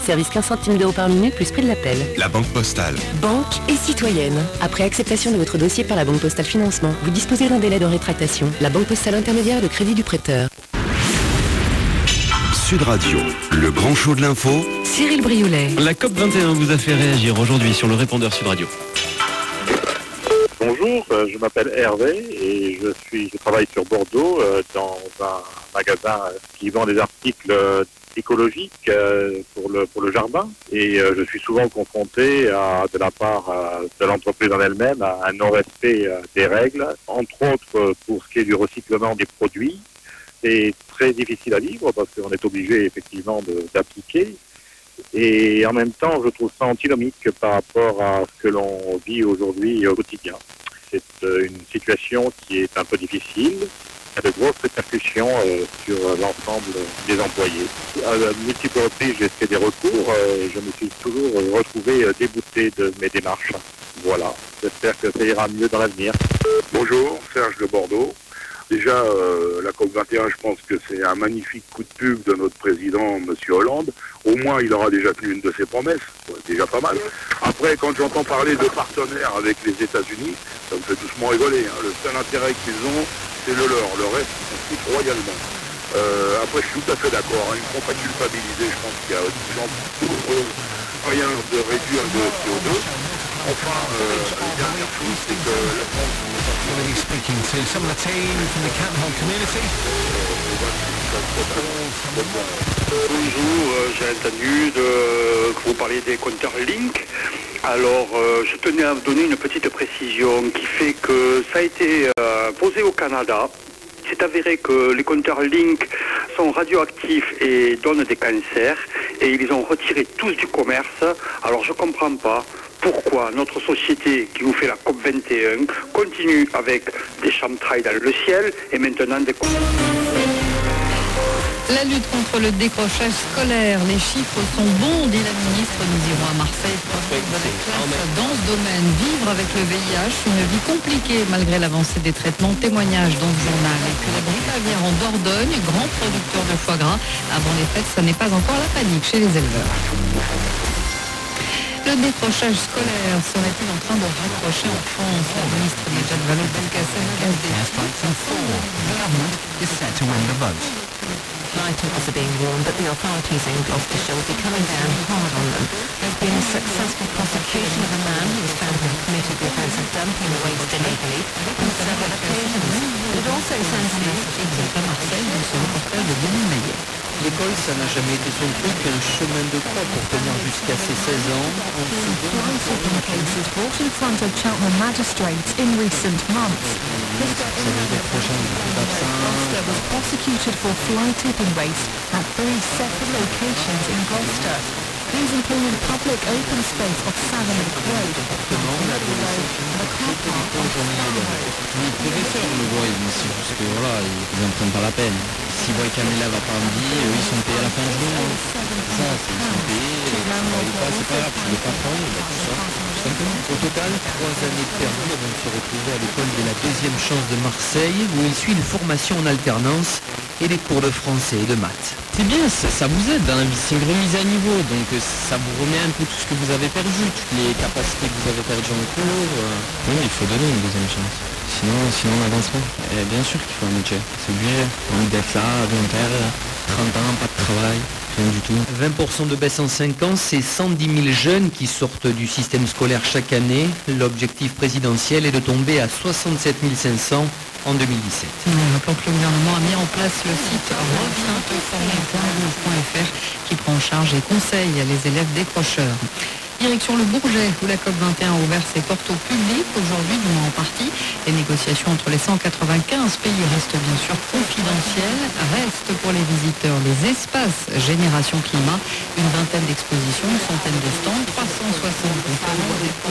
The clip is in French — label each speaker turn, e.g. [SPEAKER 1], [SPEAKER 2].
[SPEAKER 1] Service 15 centimes d'euros par minute plus prix de l'appel.
[SPEAKER 2] La Banque Postale.
[SPEAKER 1] Banque et citoyenne. Après acceptation de votre dossier par la Banque Postale Financement, vous disposez d'un délai de rétractation. La Banque Postale intermédiaire de crédit du prêteur.
[SPEAKER 2] Sud Radio, le grand show de l'info.
[SPEAKER 1] Cyril Brioulet.
[SPEAKER 3] La COP21 vous a fait réagir aujourd'hui sur le répondeur Sud Radio.
[SPEAKER 4] Bonjour, je m'appelle Hervé et je travaille sur Bordeaux dans un magasin qui vend des articles écologiques pour le jardin et je suis souvent confronté de la part de l'entreprise en elle-même à un non-respect des règles, entre autres pour ce qui est du recyclement des produits. C'est très difficile à vivre parce qu'on est obligé effectivement d'appliquer. Et en même temps, je trouve ça antinomique par rapport à ce que l'on vit aujourd'hui au quotidien. C'est une situation qui est un peu difficile. Il y a de grosses répercussions sur l'ensemble des employés. À multiples reprises, j'ai fait des recours et je me suis toujours retrouvé débouté de mes démarches. Voilà, j'espère que ça ira mieux dans l'avenir.
[SPEAKER 5] Bonjour, Serge de Bordeaux. Déjà, la COP21, je pense que c'est un magnifique coup de pub de notre président, M. Hollande. Au moins, il aura déjà tenu une de ses promesses. Ouais, déjà pas mal. Après, quand j'entends parler de partenaires avec les États-Unis, ça me fait doucement rigoler. Hein. Le seul intérêt qu'ils ont, c'est le leur. Le reste, ils s'en foutent royalement. Après, je suis tout à fait d'accord. Hein. Ils ne font pas culpabiliser. Je pense qu'il y a des gens pour moyens de réduire le CO2. Enfin, la dernière chose, c'est que la France...
[SPEAKER 6] Speaking to some of the team from the Camp Hall community.
[SPEAKER 7] Bonjour, j'ai entendu que vous parliez des compteurs Link. Alors, je tenais à vous donner une petite précision qui fait que ça a été posé au Canada. C'est avéré que les compteurs Link sont radioactifs et donnent des cancers et ils les ont retirés tous du commerce. Alors, je ne comprends pas pourquoi notre société qui nous fait la COP21 continue avec des chemtrails dans le ciel et maintenant des...
[SPEAKER 8] La lutte contre le décrochage scolaire, les chiffres sont bons, dit la ministre. Nous irons à Marseille pour vivre avec classe dans ce domaine. Vivre avec le VIH, une vie compliquée malgré l'avancée des traitements. Témoignage dans ce journal. Et puis la grippe aviaire en Dordogne, grand producteur de foie gras. Avant les fêtes, ça n'est pas encore la panique chez les éleveurs. Le décrochage scolaire serait-il en train de raccrocher en France? La ministre Nejat Vallaud-Belkacem casse des
[SPEAKER 1] Lighters are being worn, but the authorities in Gloucestershire will be coming down hard on them. There's been a successful prosecution of a man who was found to have committed the offence of dumping waste illegally on several occasions. But it also sends a message
[SPEAKER 8] à Marseille, dans ce reportage de Denis Maillet.
[SPEAKER 9] L'école, ça n'a jamais été son truc, un chemin de croix pour tenir jusqu'à ses 16 ans.
[SPEAKER 10] Cases brought in front of Cheltenham magistrates in recent months. Gloucester was prosecuted for fly tipping waste at 3 separate locations in Gloucester. These included public open space of Savernake Road,
[SPEAKER 9] Les professeurs le voient, mais c'est juste que voilà, ils n'en prennent pas la peine. S'ils voient qu'un élève a pas envie, eux ils sont payés à la fin du mois. C'est ça, ils sont payés, ils travaillent pas, c'est pas grave, tu veux pas travailler, tout ça. Au total, 3 années perdues avant de se retrouver à l'école de la deuxième chance de Marseille, où il suit une formation en alternance et des cours de français et de maths.
[SPEAKER 3] C'est bien, ça vous aide dans la vie, c'est une remise à niveau, donc ça vous remet un peu tout ce que vous avez perdu, toutes les capacités que vous avez perdues en cours.
[SPEAKER 9] Oui, il faut donner une deuxième chance. Sinon on n'avance pas. Et bien sûr qu'il faut un métier, c'est obligé. On est d'être là, volontaire, 30 ans, pas de travail. Rien du tout.
[SPEAKER 3] 20% de baisse en 5 ans, c'est 110 000 jeunes qui sortent du système scolaire chaque année. L'objectif présidentiel est de tomber à 67 500 en 2017.
[SPEAKER 8] Rappelons que le gouvernement a mis en place le site revienteformer.gouv.fr qui prend en charge et conseille les élèves décrocheurs. Direction le Bourget, où la COP21 a ouvert ses portes au public, aujourd'hui du moins en partie. Les négociations entre les 195 pays restent bien sûr confidentielles. Restent pour les visiteurs les espaces Génération Climat, une vingtaine d'expositions, une centaine de stands, 360 conférences.